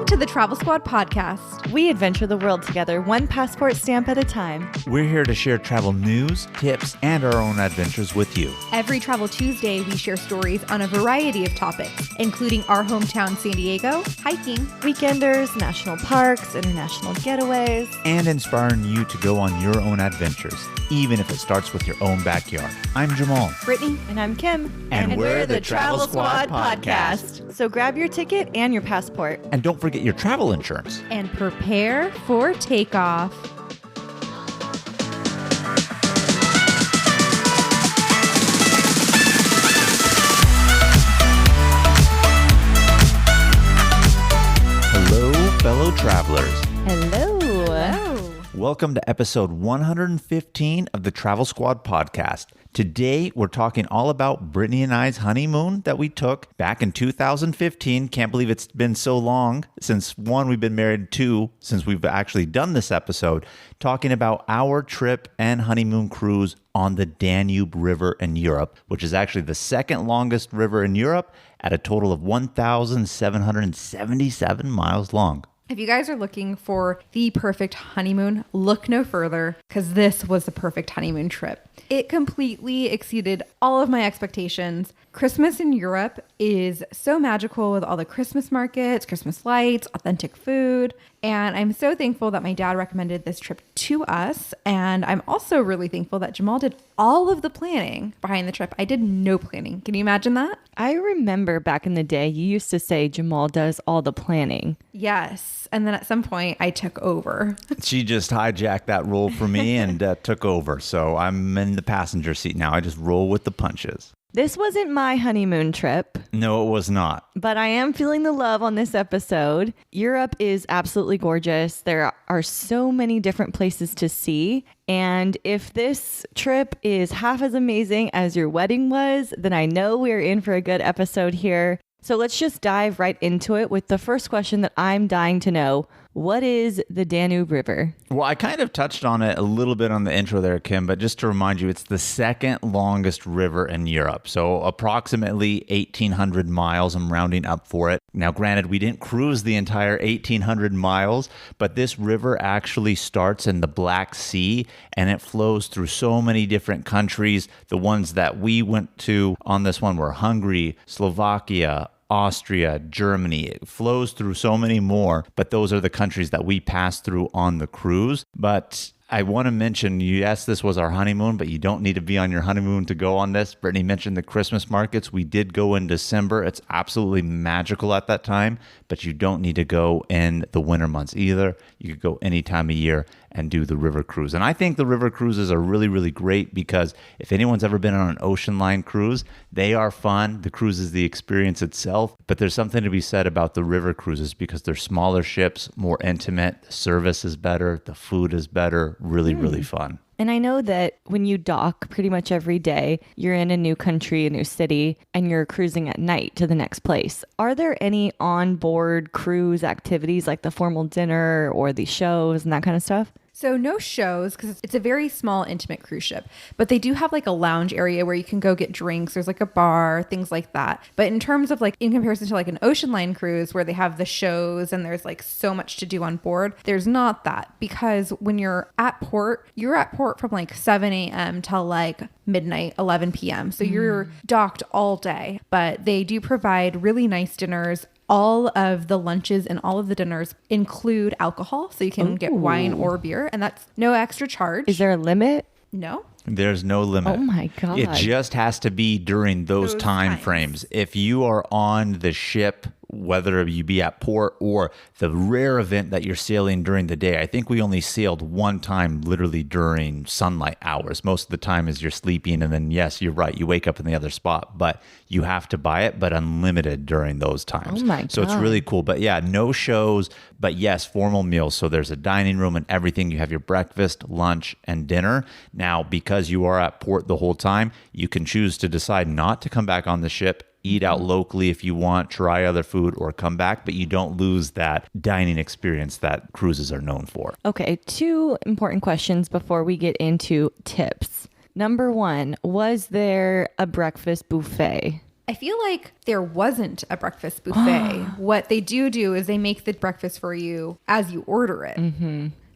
to the Travel Squad podcast. We adventure the world together, one passport stamp at a time. We're here to share travel news, tips, and our own adventures with you. Every Travel Tuesday, we share stories on a variety of topics, including our hometown San Diego, hiking, weekenders, national parks, international getaways, and inspiring you to go on your own adventures, even if it starts with your own backyard. I'm Jamal. Brittany. And I'm Kim. And we're the Travel Squad podcast. So grab your ticket and your passport. And don't forget your travel insurance. And prepare for takeoff. Hello, fellow travelers. Hello. Welcome to episode 115 of the Travel Squad podcast. Today, we're talking all about Brittany and I's honeymoon that we took back in 2015. Can't believe it's been so long since, one, we've been married, two, since we've actually done this episode, talking about our trip and honeymoon cruise on the Danube River in Europe, which is actually the second longest river in Europe at a total of 1,777 miles long. If you guys are looking for the perfect honeymoon, look no further, because this was the perfect honeymoon trip. It completely exceeded all of my expectations. Christmas in Europe is so magical with all the Christmas markets, Christmas lights, authentic food. And I'm so thankful that my dad recommended this trip to us. And I'm also really thankful that Jamal did all of the planning behind the trip. I did no planning. Can you imagine that? I remember back in the day, you used to say Jamal does all the planning. Yes. And then at some point I took over. She just hijacked that role for me and took over. So I'm in the passenger seat now. I just roll with the punches. This wasn't my honeymoon trip. No, it was not. But I am feeling the love on this episode. Europe is absolutely gorgeous. There are so many different places to see. And if this trip is half as amazing as your wedding was, then I know we're in for a good episode here. So let's just dive right into it with the first question that I'm dying to know. What is the Danube River? Well, I kind of touched on it a little bit on the intro there, Kim, but just to remind you, it's the second longest river in Europe. So approximately 1,800 miles. I'm rounding up for it. Now, granted, we didn't cruise the entire 1,800 miles, but this river actually starts in the Black Sea and it flows through so many different countries. The ones that we went to on this one were Hungary, Slovakia, Austria, Germany. It flows through so many more, but those are the countries that we passed through on the cruise. But I want to mention, yes, this was our honeymoon, but you don't need to be on your honeymoon to go on this. Brittany mentioned the Christmas markets. We did go in December. It's absolutely magical at that time, but you don't need to go in the winter months either. You could go any time of year and do the river cruise. And I think the river cruises are really, really great because if anyone's ever been on an ocean line cruise, they are fun. The cruise is the experience itself, but there's something to be said about the river cruises because they're smaller ships, more intimate, the service is better, the food is better, really, really fun. And I know that when you dock pretty much every day, you're in a new country, a new city, and you're cruising at night to the next place. Are there any onboard cruise activities like the formal dinner or the shows and that kind of stuff? So no shows because it's a very small, intimate cruise ship, but they do have like a lounge area where you can go get drinks. There's like a bar, things like that. But in terms of like in comparison to like an ocean line cruise where they have the shows and there's like so much to do on board, there's not that because when you're at port from like 7 a.m. till like midnight, 11 p.m. So you're docked all day, but they do provide really nice dinners. All of the lunches and all of the dinners include alcohol, so you can get wine or beer, and that's no extra charge. Is there a limit? No. There's no limit. Oh my God. It just has to be during those time frames. If you are on the ship, whether you be at port or the rare event that you're sailing during the day, I think we only sailed one time literally during sunlight hours. Most of the time is you're sleeping and then, yes, you're right, you wake up in the other spot, but you have to buy it, but unlimited during those times. Oh my God. So it's really cool. But yeah, no shows, but yes, formal meals. So there's a dining room and everything. You have your breakfast, lunch, and dinner. Now, because you are at port the whole time, you can choose to decide not to come back on the ship, eat out locally if you want, try other food, or come back, but you don't lose that dining experience that cruises are known for. Okay, 2 important questions before we get into tips. Number 1, was there a breakfast buffet? I feel like there wasn't a breakfast buffet. What they do is they make the breakfast for you as you order it.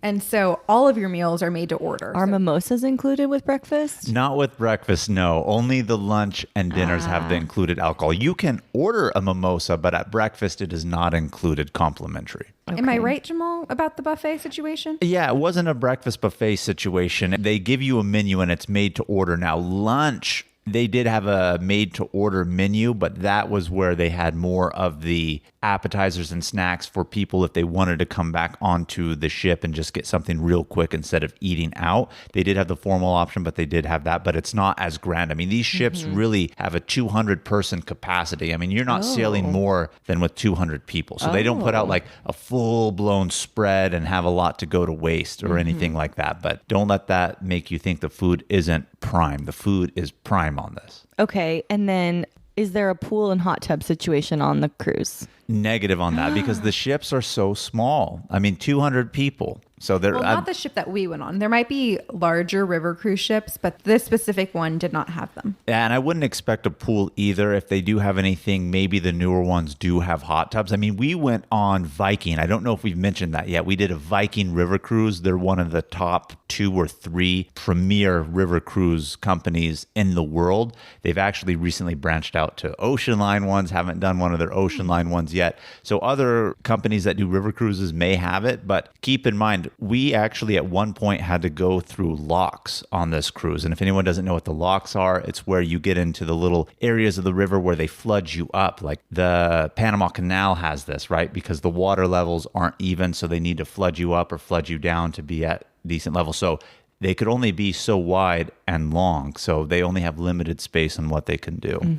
And so all of your meals are made to order. Are mimosas included with breakfast? Not with breakfast, no. Only the lunch and dinners have the included alcohol. You can order a mimosa, but at breakfast it is not included complimentary. Okay. Am I right, Jamal, about the buffet situation? Yeah, it wasn't a breakfast buffet situation. They give you a menu and it's made to order. Now, lunch, they did have a made to order menu, but that was where they had more of the appetizers and snacks for people if they wanted to come back onto the ship and just get something real quick instead of eating out. They did have the formal option, but they did have that, but it's not as grand. I mean, these ships really have a 200 person capacity. I mean, you're not sailing more than with 200 people. So they don't put out like a full blown spread and have a lot to go to waste or anything like that. But don't let that make you think the food isn't prime. The food is prime on this. Okay. And then is there a pool and hot tub situation on the cruise? Negative on that because the ships are so small. I mean, 200 people. So they're not the ship that we went on. There might be larger river cruise ships, but this specific one did not have them. And I wouldn't expect a pool either. If they do have anything, maybe the newer ones do have hot tubs. I mean, we went on Viking. I don't know if we've mentioned that yet. We did a Viking river cruise. They're one of the top 2 or 3 premier river cruise companies in the world. They've actually recently branched out to ocean line ones, haven't done one of their ocean line ones yet. So other companies that do river cruises may have it, but keep in mind, we actually at one point had to go through locks on this cruise. And if anyone doesn't know what the locks are, it's where you get into the little areas of the river where they flood you up. Like the Panama Canal has this, right? Because the water levels aren't even, so they need to flood you up or flood you down to be at decent level. So they could only be so wide and long. So they only have limited space on what they can do.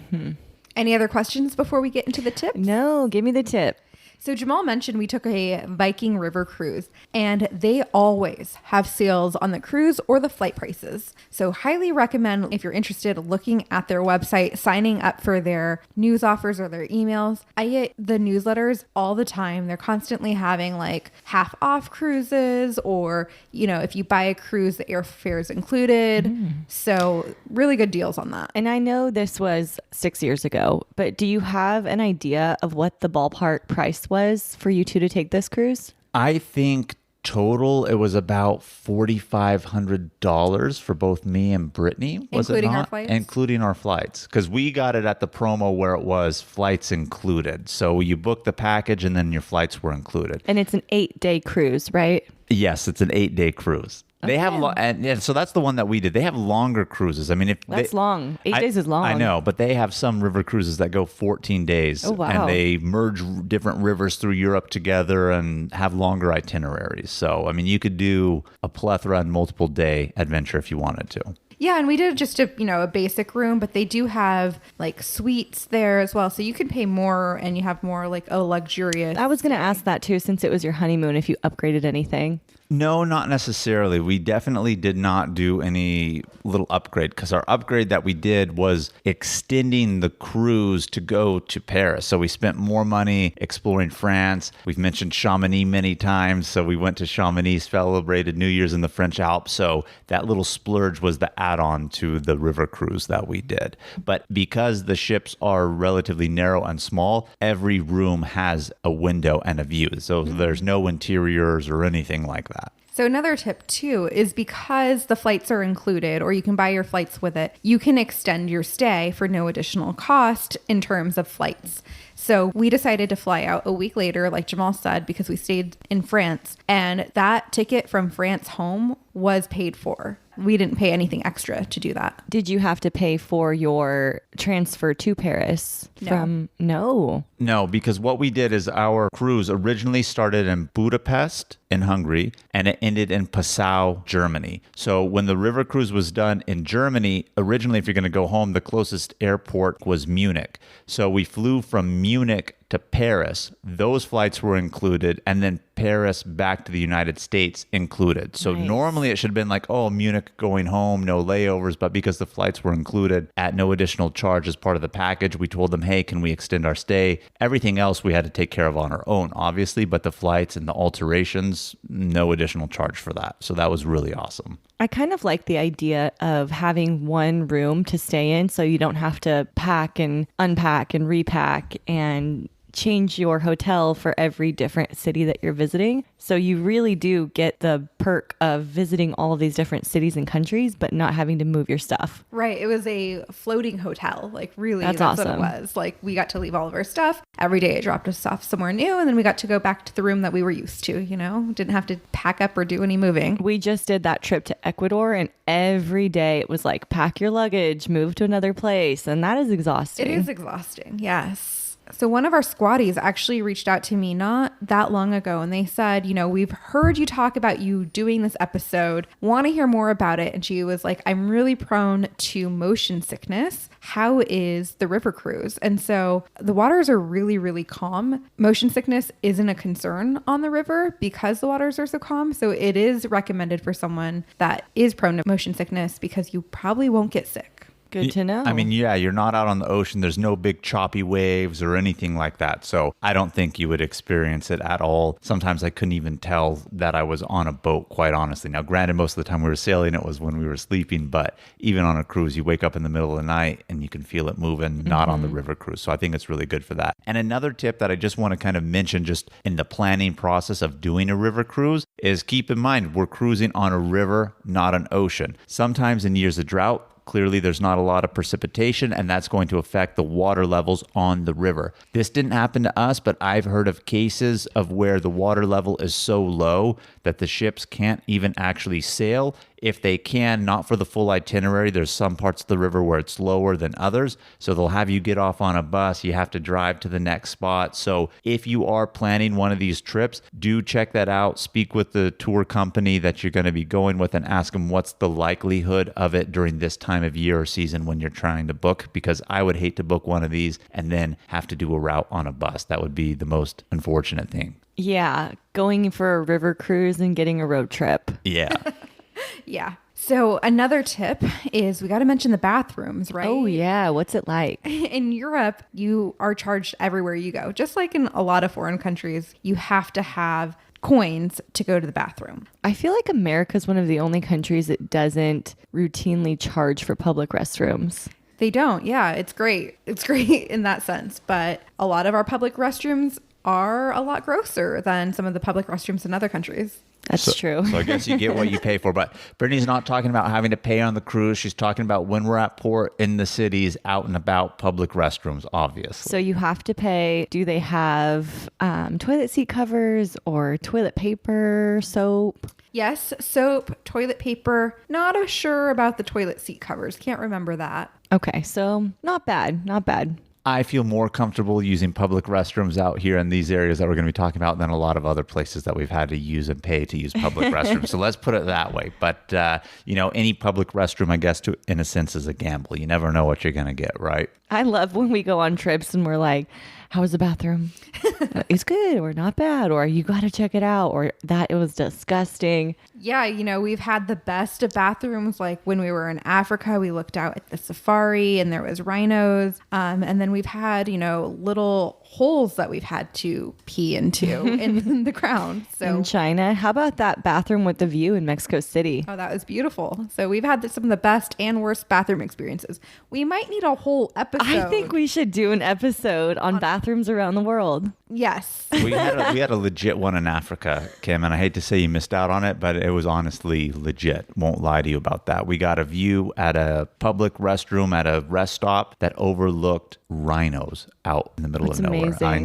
Any other questions before we get into the tips? No, give me the tip. So Jamal mentioned we took a Viking river cruise, and they always have sales on the cruise or the flight prices. So highly recommend, if you're interested, looking at their website, signing up for their news offers or their emails. I get the newsletters all the time. They're constantly having like half off cruises, or, you know, if you buy a cruise, the airfare is included. So really good deals on that. And I know this was 6 years ago, but do you have an idea of what the ballpark price was for you two to take this cruise? I think total it was about $4,500 for both me and Brittany. Was including it not? Our flights? Including our flights, because we got it at the promo where it was flights included. So you booked the package and then your flights were included. And it's an 8-day cruise, right? Yes, it's an 8-day cruise. They have, and yeah, so that's the one that we did. They have longer cruises. I mean, if that's long. 8 days is long. I know, but they have some river cruises that go 14 days. Oh, wow. And they merge different rivers through Europe together and have longer itineraries. So, I mean, you could do a plethora and multiple day adventure if you wanted to. Yeah, and we did just a basic room, but they do have like suites there as well. So you can pay more and you have more like a luxurious. I was going to ask that too, since it was your honeymoon, if you upgraded anything. No, not necessarily. We definitely did not do any little upgrade, because our upgrade that we did was extending the cruise to go to Paris. So we spent more money exploring France. We've mentioned Chamonix many times. So we went to Chamonix, celebrated New Year's in the French Alps. So that little splurge was the add-on to the river cruise that we did. But because the ships are relatively narrow and small, every room has a window and a view. So there's no interiors or anything like that. So another tip too is, because the flights are included, or you can buy your flights with it, you can extend your stay for no additional cost in terms of flights. So we decided to fly out a week later, like Jamal said, because we stayed in France, and that ticket from France home was paid for. We didn't pay anything extra to do that. Did you have to pay for your transfer to Paris? No. No, because what we did is our cruise originally started in Budapest in Hungary and it ended in Passau, Germany. So when the river cruise was done in Germany, originally, if you're going to go home, the closest airport was Munich. So we flew from Munich to Paris. Those flights were included, and then Paris back to the United States included. So normally it should have been like, oh, Munich going home, no layovers, but because the flights were included at no additional charge as part of the package, we told them, hey, can we extend our stay? Everything else we had to take care of on our own, obviously, but the flights and the alterations, no additional charge for that. So that was really awesome. I kind of like the idea of having one room to stay in so you don't have to pack and unpack and repack and change your hotel for every different city that you're visiting. So you really do get the perk of visiting all of these different cities and countries, but not having to move your stuff. Right. It was a floating hotel. Like, really, That's what awesome. it was. Like, we got to leave all of our stuff. Every day it dropped us off somewhere new. And then we got to go back to the room that we were used to, you know? Didn't have to pack up or do any moving. We just did that trip to Ecuador, and every day it was like, pack your luggage, move to another place. And that is exhausting. It is exhausting. Yes. So one of our squatties actually reached out to me not that long ago, and they said, you know, we've heard you talk about you doing this episode, want to hear more about it. And she was like, I'm really prone to motion sickness. How is the river cruise? And so the waters are really, really calm. Motion sickness isn't a concern on the river because the waters are so calm. So it is recommended for someone that is prone to motion sickness because you probably won't get sick. Good to know. I mean, yeah, you're not out on the ocean. There's no big choppy waves or anything like that. So I don't think you would experience it at all. Sometimes I couldn't even tell that I was on a boat, quite honestly. Now, granted, most of the time we were sailing, it was when we were sleeping. But even on a cruise, you wake up in the middle of the night and you can feel it moving, not on the river cruise. So I think it's really good for that. And another tip that I just want to kind of mention just in the planning process of doing a river cruise is keep in mind, we're cruising on a river, not an ocean. Sometimes in years of drought, clearly there's not a lot of precipitation, and that's going to affect the water levels on the river. This didn't happen to us, but I've heard of cases of where the water level is so low that the ships can't even actually sail. If they can, not for the full itinerary. There's some parts of the river where it's lower than others. So they'll have you get off on a bus. You have to drive to the next spot. So if you are planning one of these trips, do check that out. Speak with the tour company that you're going to be going with and ask them what's the likelihood of it during this time of year or season when you're trying to book, because I would hate to book one of these and then have to do a route on a bus. That would be the most unfortunate thing. Yeah, going for a river cruise and getting a road trip. Yeah. Yeah. So another tip is we got to mention the bathrooms, right? Oh, yeah. What's it like? In Europe, you are charged everywhere you go. Just like in a lot of foreign countries, you have to have coins to go to the bathroom. I feel like America is one of the only countries that doesn't routinely charge for public restrooms. They don't. Yeah, it's great. It's great in that sense. But a lot of our public restrooms are a lot grosser than some of the public restrooms in other countries. That's true. So I guess you get what you pay for. But Brittany's not talking about having to pay on the cruise. She's talking about when we're at port in the cities, out and about, public restrooms, obviously. So you have to pay. Do they have toilet seat covers or toilet paper, soap? Yes, soap, toilet paper. Not sure about the toilet seat covers. Can't remember that. Okay, so not bad. Not bad. I feel more comfortable using public restrooms out here in these areas that we're going to be talking about than a lot of other places that we've had to use and pay to use public restrooms. So let's put it that way. But, any public restroom, I guess, in a sense, is a gamble. You never know what you're going to get, right? I love when we go on trips and we're like, how was the bathroom? It's good or not bad, or you got to check it out, or that it was disgusting. Yeah, we've had the best of bathrooms. Like when we were in Africa, we looked out at the safari and there was rhinos. And then we've had, little holes that we've had to pee into in the ground. So in China, how about that bathroom with the view in Mexico City? Oh, that was beautiful. So we've had some of the best and worst bathroom experiences. We might need a whole episode. I think we should do an episode on bathrooms around the world. Yes. We had a legit one in Africa, Kim, and I hate to say you missed out on it, but it was honestly legit. Won't lie to you about that. We got a view at a public restroom at a rest stop that overlooked rhinos out in the middle of nowhere. Amazing. I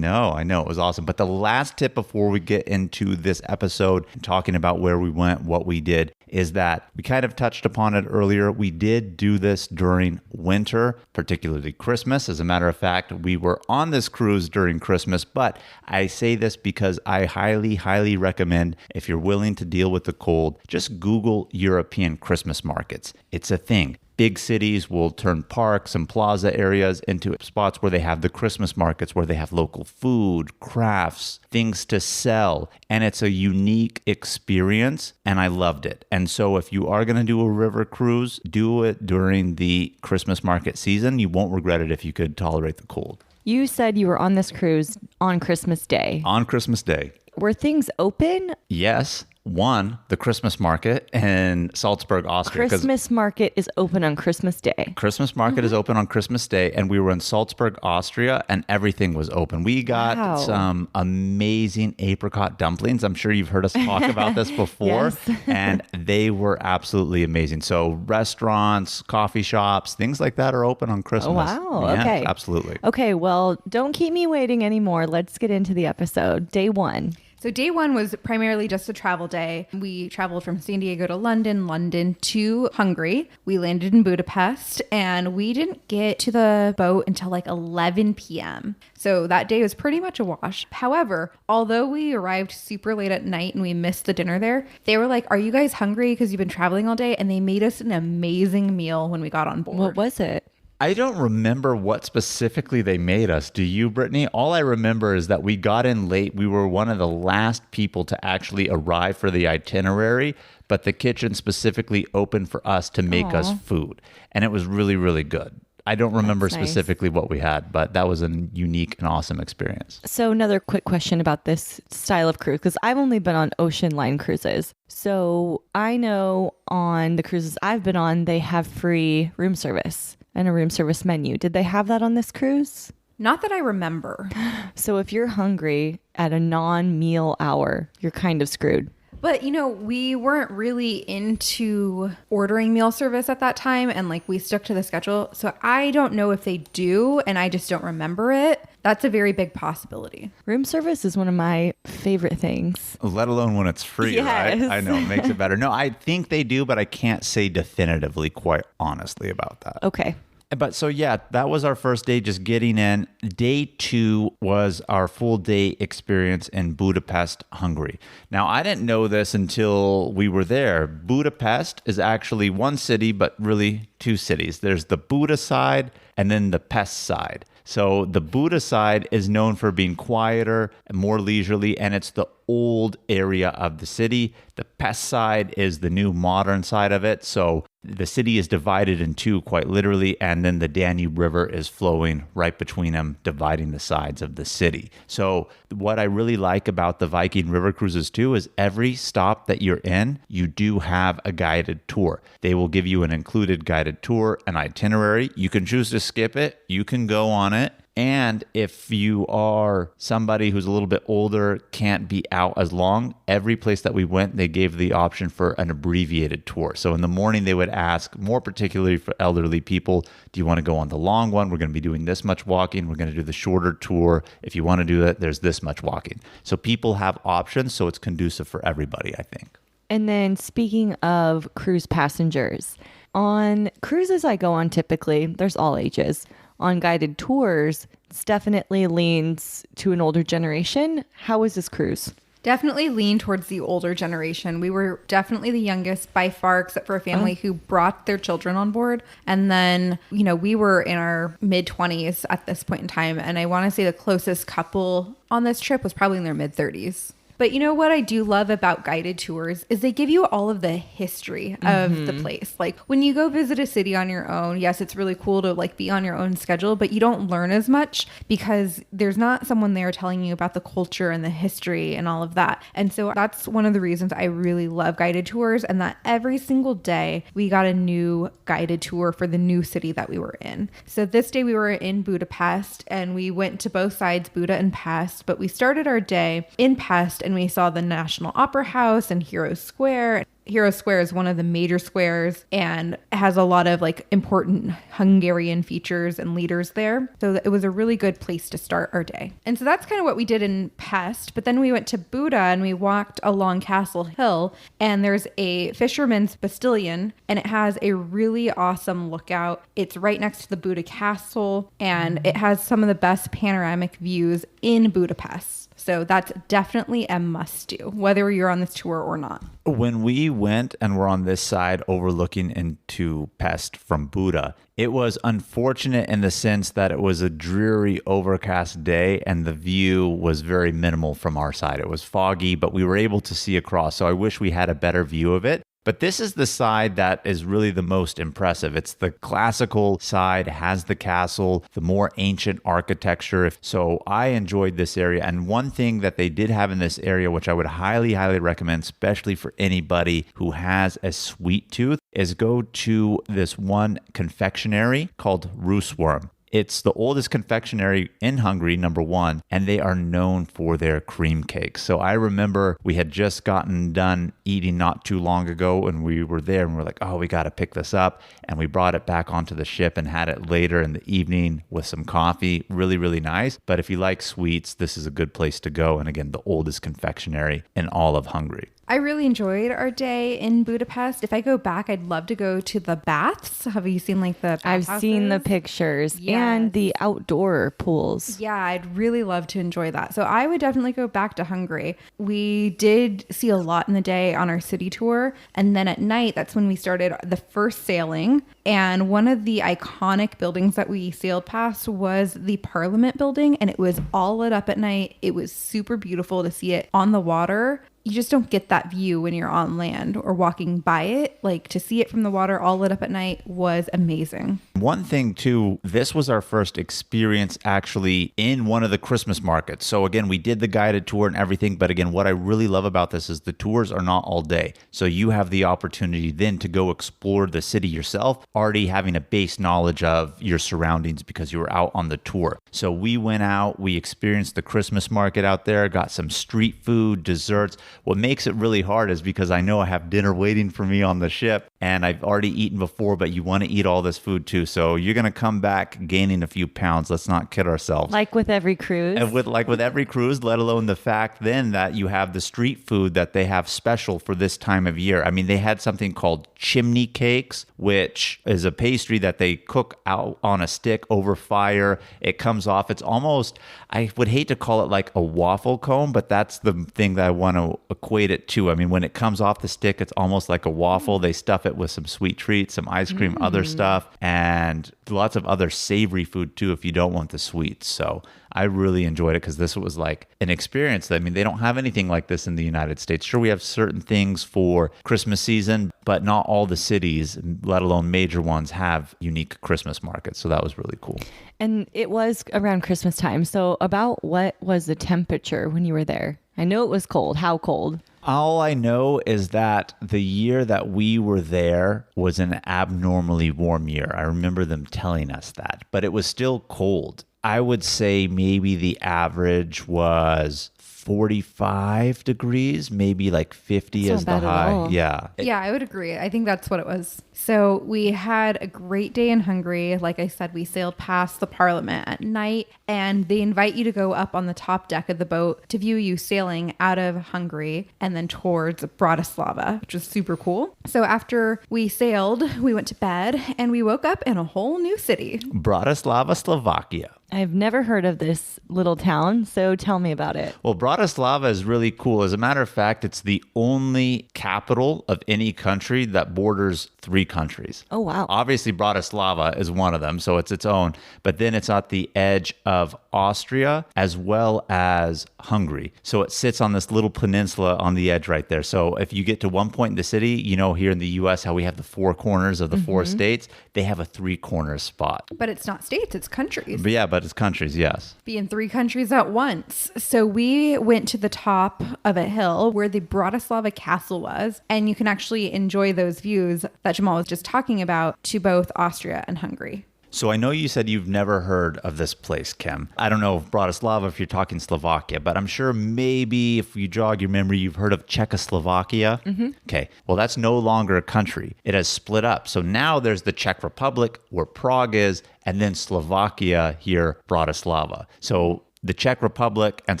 know. It was awesome. But the last tip before we get into this episode and talking about where we went, what we did, is that we kind of touched upon it earlier. We did do this during winter, particularly Christmas. As a matter of fact, we were on this cruise during Christmas, but I say this because I highly, highly recommend, if you're willing to deal with the cold, just Google European Christmas markets. It's a thing. Big cities will turn parks and plaza areas into spots where they have the Christmas markets, where they have local food, crafts, things to sell. And it's a unique experience, and I loved it. And so if you are going to do a river cruise, do it during the Christmas market season. You won't regret it if you could tolerate the cold. You said you were on this cruise on Christmas Day. On Christmas Day. Were things open? Yes. One, the Christmas market in Salzburg, Austria. 'cause Christmas market is open on Christmas Day. Christmas market is open on Christmas Day, and we were in Salzburg, Austria, and everything was open. We got Wow. some amazing apricot dumplings. I'm sure you've heard us talk about this before, Yes. and they were absolutely amazing. So restaurants, coffee shops, things like that are open on Christmas. Wow. Yeah, Okay. absolutely. Okay, well, don't keep me waiting anymore. Let's get into the episode. Day 1. So day one was primarily just a travel day. We traveled from San Diego to London, London to Hungary. We landed in Budapest and we didn't get to the boat until like 11 p.m. So that day was pretty much a wash. However, although we arrived super late at night and we missed the dinner there, they were like, "Are you guys hungry because you've been traveling all day?" And they made us an amazing meal when we got on board. What was it? I don't remember what specifically they made us. Do you, Brittany? All I remember is that we got in late. We were one of the last people to actually arrive for the itinerary, but the kitchen specifically opened for us to make us food. And it was really, really good. I don't remember That's nice. specifically what we had, but that was a unique and awesome experience. So another quick question about this style of cruise, because I've only been on ocean line cruises. So I know on the cruises I've been on, they have free room service and a room service menu. Did they have that on this cruise? Not that I remember. So if you're hungry at a non-meal hour, you're kind of screwed. But, you know, we weren't really into ordering meal service at that time and like we stuck to the schedule. So I don't know if they do and I just don't remember it. That's a very big possibility. Room service is one of my favorite things. Let alone when it's free, right? Yes. I know, it makes it better. No, I think they do, but I can't say definitively, quite honestly, about that. Okay. But so, yeah, that was our first day, just getting in. Day 2 was our full day experience in Budapest, Hungary. Now, I didn't know this until we were there. Budapest is actually one city, but really two cities. There's the Buda side and then the Pest side. So the Buda side is known for being quieter and more leisurely, and it's the old area of the city. The Pest side is the new modern side of it. So the city is divided in two, quite literally, and then the Danube River is flowing right between them, dividing the sides of the city. So what I really like about the Viking River cruises too is every stop that you're in, you do have a guided tour. They will give you an included guided tour, an itinerary. You can choose to skip it. You can go on it. And if you are somebody who's a little bit older, can't be out as long, every place that we went, they gave the option for an abbreviated tour. So in the morning, they would ask, more particularly for elderly people, do you want to go on the long one? We're going to be doing this much walking. We're going to do the shorter tour. If you want to do that, there's this much walking. So people have options, so it's conducive for everybody, I think. And then speaking of cruise passengers, on cruises I go on typically, there's all ages. On guided tours, it's definitely leans to an older generation. How was this cruise? Definitely lean towards the older generation. We were definitely the youngest by far, except for a family who brought their children on board. And then, you know, we were in our mid-20s at this point in time. And I want to say the closest couple on this trip was probably in their mid-30s. But you know what I do love about guided tours is they give you all of the history of the place. Like when you go visit a city on your own, yes, it's really cool to like be on your own schedule, but you don't learn as much because there's not someone there telling you about the culture and the history and all of that. And so that's one of the reasons I really love guided tours, and that every single day we got a new guided tour for the new city that we were in. So this day we were in Budapest and we went to both sides, Buda and Pest, but we started our day in Pest and we saw the National Opera House and Hero Square. Hero Square is one of the major squares and has a lot of like important Hungarian features and leaders there. So it was a really good place to start our day. And so that's kind of what we did in Pest. But then we went to Buda and we walked along Castle Hill, and there's a fisherman's bastillion and it has a really awesome lookout. It's right next to the Buda Castle and it has some of the best panoramic views in Budapest. So that's definitely a must do, whether you're on this tour or not. When we went and were on this side overlooking into Pest from Buda, it was unfortunate in the sense that it was a dreary, overcast day and the view was very minimal from our side. It was foggy, but we were able to see across. So I wish we had a better view of it. But this is the side that is really the most impressive. It's the classical side, has the castle, the more ancient architecture. So I enjoyed this area. And one thing that they did have in this area, which I would highly, highly recommend, especially for anybody who has a sweet tooth, is go to this one confectionery called Roosworm. It's the oldest confectionery in Hungary, number one, and they are known for their cream cakes. So I remember we had just gotten done eating not too long ago, and we were there and we're like, oh, we got to pick this up. And we brought it back onto the ship and had it later in the evening with some coffee. Really, really nice. But if you like sweets, this is a good place to go. And again, the oldest confectionery in all of Hungary. I really enjoyed our day in Budapest. If I go back, I'd love to go to the baths. Have you seen like the I've seen the pictures and the outdoor pools. Yeah, I'd really love to enjoy that. So I would definitely go back to Hungary. We did see a lot in the day on our city tour. And then at night, that's when we started the first sailing. And one of the iconic buildings that we sailed past was the Parliament building. And it was all lit up at night. It was super beautiful to see it on the water. You just don't get that view when you're on land or walking by it. Like, to see it from the water all lit up at night was amazing. One thing too, this was our first experience actually in one of the Christmas markets. So again, we did the guided tour and everything. But again, what I really love about this is the tours are not all day. So you have the opportunity then to go explore the city yourself, already having a base knowledge of your surroundings because you were out on the tour. So we went out, we experienced the Christmas market out there, got some street food, desserts. What makes it really hard is because I know I have dinner waiting for me on the ship and I've already eaten before, but you want to eat all this food too. So you're going to come back gaining a few pounds. Let's not kid ourselves. Like with every cruise. And with every cruise, let alone the fact then that you have the street food that they have special for this time of year. I mean, they had something called chimney cakes, which is a pastry that they cook out on a stick over fire. It comes off. It's almost, I would hate to call it like a waffle cone, but that's the thing that I want to equate it to. I mean, when it comes off the stick, it's almost like a waffle. They stuff it with some sweet treats, some ice cream, other stuff, and lots of other savory food too if you don't want the sweets. So I really enjoyed it because this was like an experience. I mean, they don't have anything like this in the United States. Sure, we have certain things for Christmas season, but not all the cities, let alone major ones, have unique Christmas markets. So that was really cool. And it was around Christmas time. So about what was the temperature when you were there? I know it was cold. How cold? All I know is that the year that we were there was an abnormally warm year. I remember them telling us that, but it was still cold. I would say maybe the average was 45 degrees, maybe like 50 That's as not the bad at high. all. Yeah. Yeah, I would agree. I think that's what it was. So we had a great day in Hungary. Like I said, we sailed past the Parliament at night, and they invite you to go up on the top deck of the boat to view you sailing out of Hungary and then towards Bratislava, which was super cool. So after we sailed, we went to bed and we woke up in a whole new city. Bratislava, Slovakia. I've never heard of this little town, so tell me about it. Well, Bratislava is really cool. As a matter of fact, it's the only capital of any country that borders 3 countries. Oh, wow. Obviously, Bratislava is one of them, so it's its own. But then it's at the edge of Austria as well as Hungary. So it sits on this little peninsula on the edge right there. So if you get to one point in the city, you know, here in the U.S., how we have the 4 corners of the 4 states, they have a 3-corner spot. But it's not states, it's countries. But yeah, but it's countries, yes. Be in 3 countries at once. So we went to the top of a hill where the Bratislava castle was, and you can actually enjoy those views that Jamal was just talking about to both Austria and Hungary. So I know you said you've never heard of this place, Kim. I don't know if Bratislava, if you're talking Slovakia, but I'm sure maybe if you jog your memory, you've heard of Czechoslovakia. Okay. Well, that's no longer a country. It has split up. So now there's the Czech Republic where Prague is, and then Slovakia here, Bratislava. So the Czech Republic and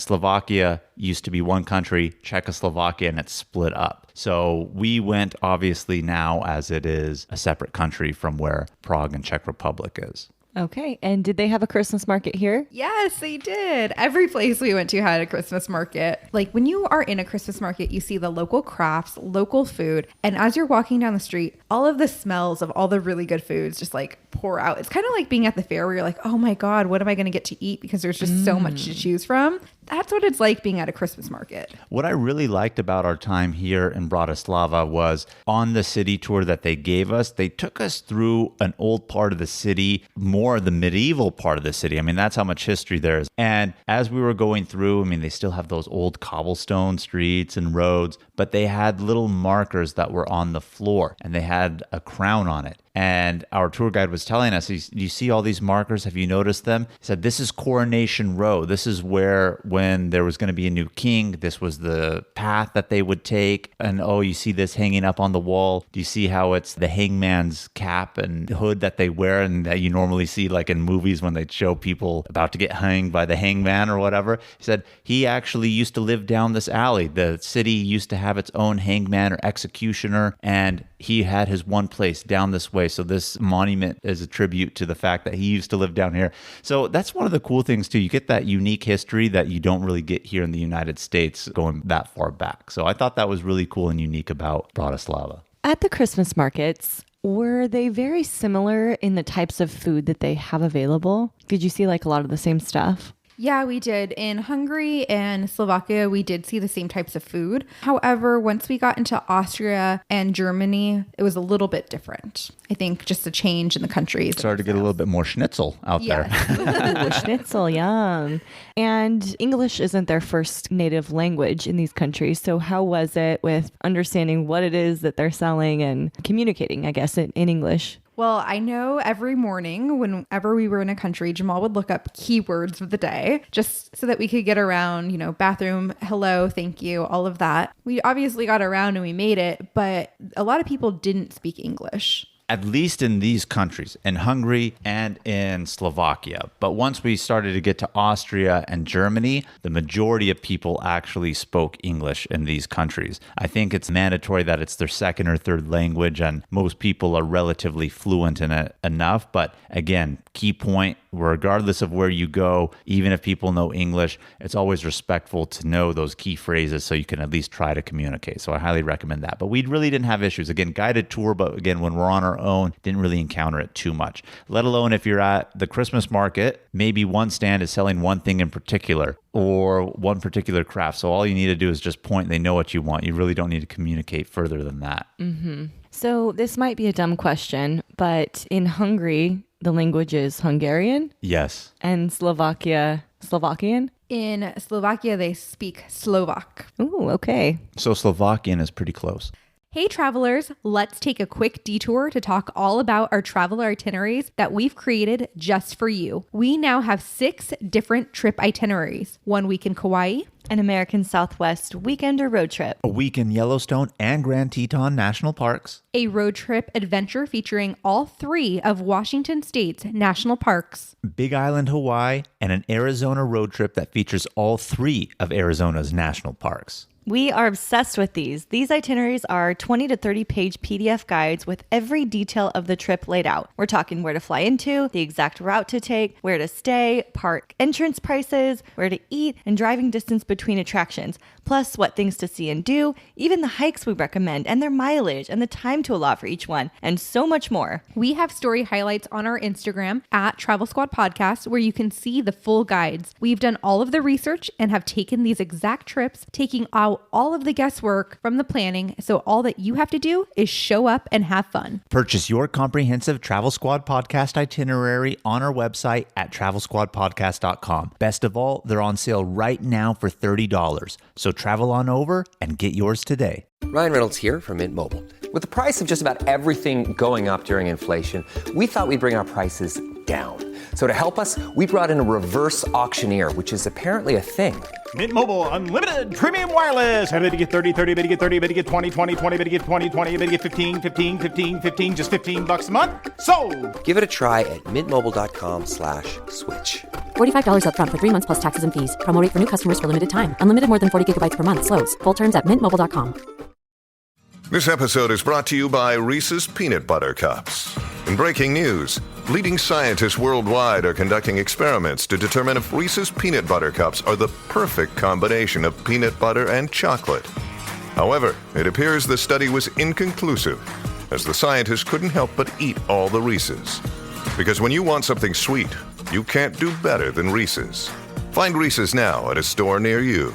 Slovakia used to be one country, Czechoslovakia, and it's split up. So we went, obviously, now as it is a separate country from where Prague and Czech Republic is. Okay. And did they have a Christmas market here? Yes, they did. Every place we went to had a Christmas market. Like when you are in a Christmas market, you see the local crafts, local food. And as you're walking down the street, all of the smells of all the really good foods just like pour out. It's kind of like being at the fair where you're like, oh my God, what am I going to get to eat? Because there's just so much to choose from. That's what it's like being at a Christmas market. What I really liked about our time here in Bratislava was on the city tour that they gave us, they took us through an old part of the city, more the medieval part of the city. I mean, that's how much history there is. And as we were going through, I mean, they still have those old cobblestone streets and roads, but they had little markers that were on the floor and they had a crown on it. And our tour guide was telling us, you see all these markers? Have you noticed them? He said, this is Coronation Row. This is where when there was going to be a new king, this was the path that they would take. And oh, you see this hanging up on the wall. Do you see how it's the hangman's cap and hood that they wear and that you normally see like in movies when they show people about to get hanged by the hangman or whatever? He said he actually used to live down this alley. The city used to have its own hangman or executioner, and he had his one place down this way. So this monument is a tribute to the fact that he used to live down here. So that's one of the cool things too. You get that unique history that you don't really get here in the United States going that far back. So I thought that was really cool and unique about Bratislava. At the Christmas markets, were they very similar in the types of food that they have available? Did you see like a lot of the same stuff? Yeah, we did. In Hungary and Slovakia, we did see the same types of food. However, once we got into Austria and Germany, it was a little bit different. I think just a change in the countries. Started to get a little bit more schnitzel out there. Ooh, schnitzel, yum. And English isn't their first native language in these countries. So how was it with understanding what it is that they're selling and communicating, I guess, in English? Well, I know every morning whenever we were in a country, Jamal would look up keywords of the day just so that we could get around, bathroom, hello, thank you, all of that. We obviously got around and we made it, but a lot of people didn't speak English. At least in these countries, in Hungary and in Slovakia. But once we started to get to Austria and Germany, the majority of people actually spoke English in these countries. I think it's mandatory that it's their second or third language, and most people are relatively fluent in it enough. But again, key point, regardless of where you go, even if people know English, it's always respectful to know those key phrases so you can at least try to communicate. So I highly recommend that. But we really didn't have issues. Again, guided tour, but again, when we're on our own, didn't really encounter it too much. Let alone if you're at the Christmas market, maybe one stand is selling one thing in particular or one particular craft. So all you need to do is just point, they know what you want. You really don't need to communicate further than that. Mm-hmm. So this might be a dumb question, but in Hungary, the language is Hungarian? Yes. And Slovakian? In Slovakia, they speak Slovak. Ooh, okay. So Slovakian is pretty close. Hey travelers, let's take a quick detour to talk all about our travel itineraries that we've created just for you. We now have 6 different trip itineraries. 1 week in Kauai, An American Southwest weekend or road trip, A week in Yellowstone and Grand Teton National Parks, a road trip adventure featuring all 3 of Washington State's national parks, Big Island, Hawaii, and an Arizona road trip that features all 3 of Arizona's national parks. We are obsessed with these. These itineraries are 20 to 30 page PDF guides with every detail of the trip laid out. We're talking where to fly into, the exact route to take, where to stay, park entrance prices, where to eat, and driving distance between attractions, plus what things to see and do, even the hikes we recommend and their mileage and the time to allot for each one, and so much more. We have story highlights on our Instagram at Travel Squad Podcast where you can see the full guides. We've done all of the research and have taken these exact trips, taking out all of the guesswork from the planning, so all that you have to do is show up and have fun. Purchase your comprehensive Travel Squad podcast itinerary on our website at travelsquadpodcast.com. Best of all, they're on sale right now for $30. So travel on over and get yours today. Ryan Reynolds here from Mint Mobile. With the price of just about everything going up during inflation, we thought we'd bring our prices down. So to help us, we brought in a reverse auctioneer, which is apparently a thing. Mint Mobile Unlimited Premium Wireless. How to get 30, 30, bit to get 30, bit to get 20, 20, 20, bit to get 20, 20, bit to get 15, 15, 15, 15, just $15 a month? Sold! Give it a try at mintmobile.com/switch. $45 up front for 3 months plus taxes and fees. Promo rate for new customers for limited time. Unlimited more than 40 gigabytes per month. Slows full terms at mintmobile.com. This episode is brought to you by Reese's Peanut Butter Cups. In breaking news, leading scientists worldwide are conducting experiments to determine if Reese's Peanut Butter Cups are the perfect combination of peanut butter and chocolate. However, it appears the study was inconclusive, as the scientists couldn't help but eat all the Reese's. Because when you want something sweet, you can't do better than Reese's. Find Reese's now at a store near you.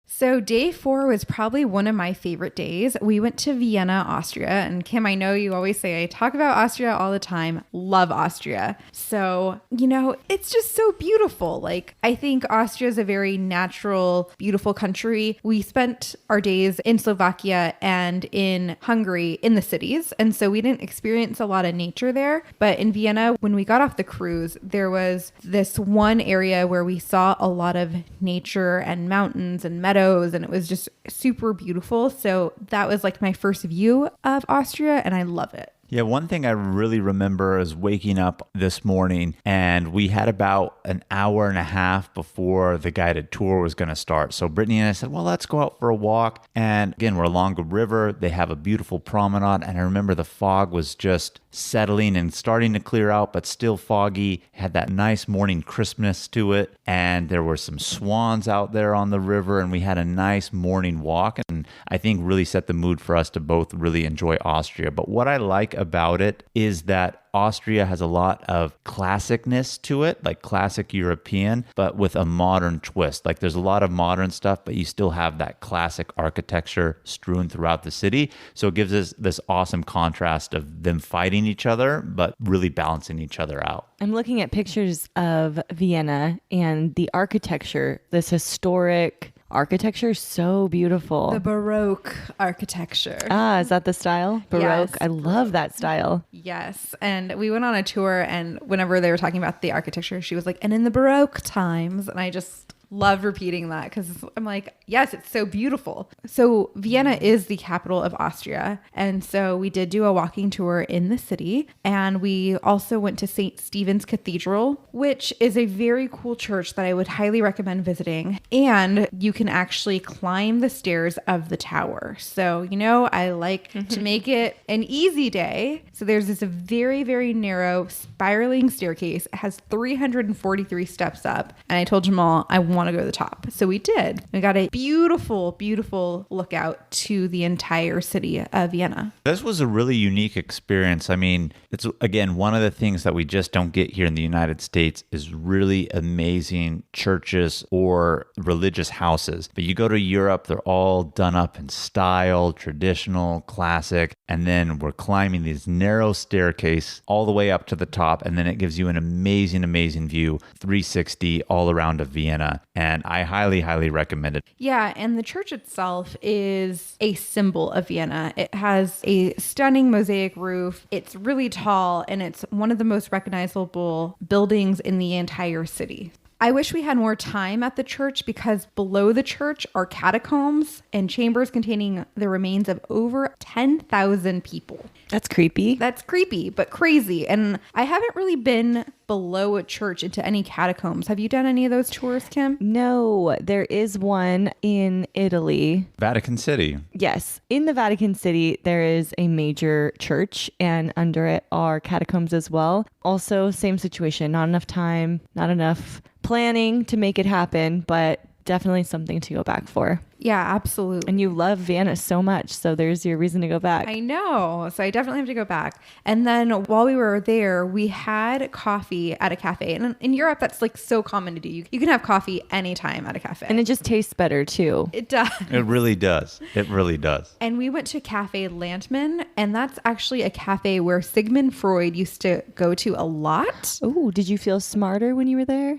So day 4 was probably one of my favorite days. We went to Vienna, Austria. And Kim, I know you always say I talk about Austria all the time. Love Austria. So, it's just so beautiful. Like, I think Austria is a very natural, beautiful country. We spent our days in Slovakia and in Hungary in the cities. And so we didn't experience a lot of nature there. But in Vienna, when we got off the cruise, there was this one area where we saw a lot of nature and mountains and meadows. And it was just super beautiful. So that was like my first view of Austria, and I love it. Yeah, one thing I really remember is waking up this morning and we had about an hour and a half before the guided tour was going to start. So Brittany and I said, well, let's go out for a walk. And again, we're along a river. They have a beautiful promenade. And I remember the fog was just settling and starting to clear out, but still foggy. Had that nice morning crispness to it. And there were some swans out there on the river. And we had a nice morning walk. And I think really set the mood for us to both really enjoy Austria. But what I like about it is that Austria has a lot of classicness to it, like classic European, but with a modern twist. Like there's a lot of modern stuff, but you still have that classic architecture strewn throughout the city. So it gives us this awesome contrast of them fighting each other, but really balancing each other out. I'm looking at pictures of Vienna and the architecture, this historic architecture is so beautiful. The Baroque architecture. Is that the style? Baroque? Yes. I love that style. Yes. And we went on a tour, and whenever they were talking about the architecture, she was like, and in the Baroque times. And I just love repeating that because I'm like, yes, it's so beautiful. So Vienna is the capital of Austria. And so we did do a walking tour in the city. And we also went to St. Stephen's Cathedral, which is a very cool church that I would highly recommend visiting. And you can actually climb the stairs of the tower. So, I like to make it an easy day. So there's this very, very narrow spiraling staircase. It has 343 steps up. And I told Jamal, I want to go to the top. So we did. We got a beautiful, beautiful lookout to the entire city of Vienna. This was a really unique experience. I mean, it's again, one of the things that we just don't get here in the United States is really amazing churches or religious houses. But you go to Europe, they're all done up in style, traditional, classic. And then we're climbing these narrow staircase all the way up to the top. And then it gives you an amazing, amazing view, 360 all around of Vienna. And I highly, highly recommend it. Yeah, and the church itself is a symbol of Vienna. It has a stunning mosaic roof. It's really tall, and it's one of the most recognizable buildings in the entire city. I wish we had more time at the church because below the church are catacombs and chambers containing the remains of over 10,000 people. That's creepy. That's creepy, but crazy. And I haven't really been below a church into any catacombs. Have you done any of those tours, Kim? No, there is one in Italy. Vatican City. Yes. In the Vatican City, there is a major church, and under it are catacombs as well. Also, same situation. Not enough time, not enough planning to make it happen, but definitely something to go back for. Yeah, absolutely. And you love Vienna so much, so there's your reason to go back. I know. So I definitely have to go back. And then while we were there, we had coffee at a cafe. And in Europe, that's like so common to do. You can have coffee anytime at a cafe. And it just tastes better too. It does. It really does. It really does. And we went to Cafe Landman, and that's actually a cafe where Sigmund Freud used to go to a lot. Oh, did you feel smarter when you were there?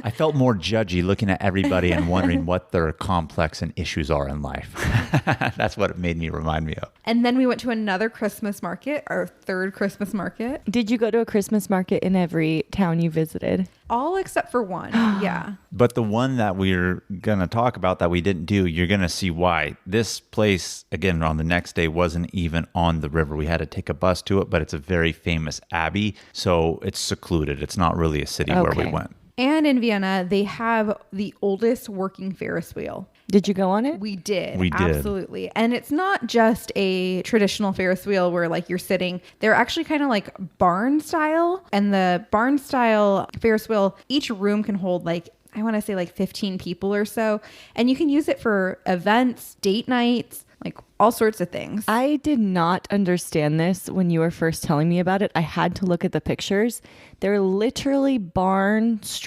I felt more judgy looking at everybody and wondering what their complex and issues are in life. That's what it made me remind me of. And then we went to another Christmas market, our third Christmas market. Did you go to a Christmas market in every town you visited? All except for one. Yeah. But the one that we're going to talk about that we didn't do, you're going to see why. This place, again, on the next day wasn't even on the river. We had to take a bus to it, but it's a very famous abbey. So it's secluded. It's not really a city where we went. And in Vienna, they have the oldest working Ferris wheel. Did you go on it? We did. We did. Absolutely. And it's not just a traditional Ferris wheel where like you're sitting. They're actually kind of like barn style. And the barn style Ferris wheel, each room can hold like, I want to say like 15 people or so. And you can use it for events, date nights, like all sorts of things. I did not understand this when you were first telling me about it. I had to look at the pictures. They're literally barns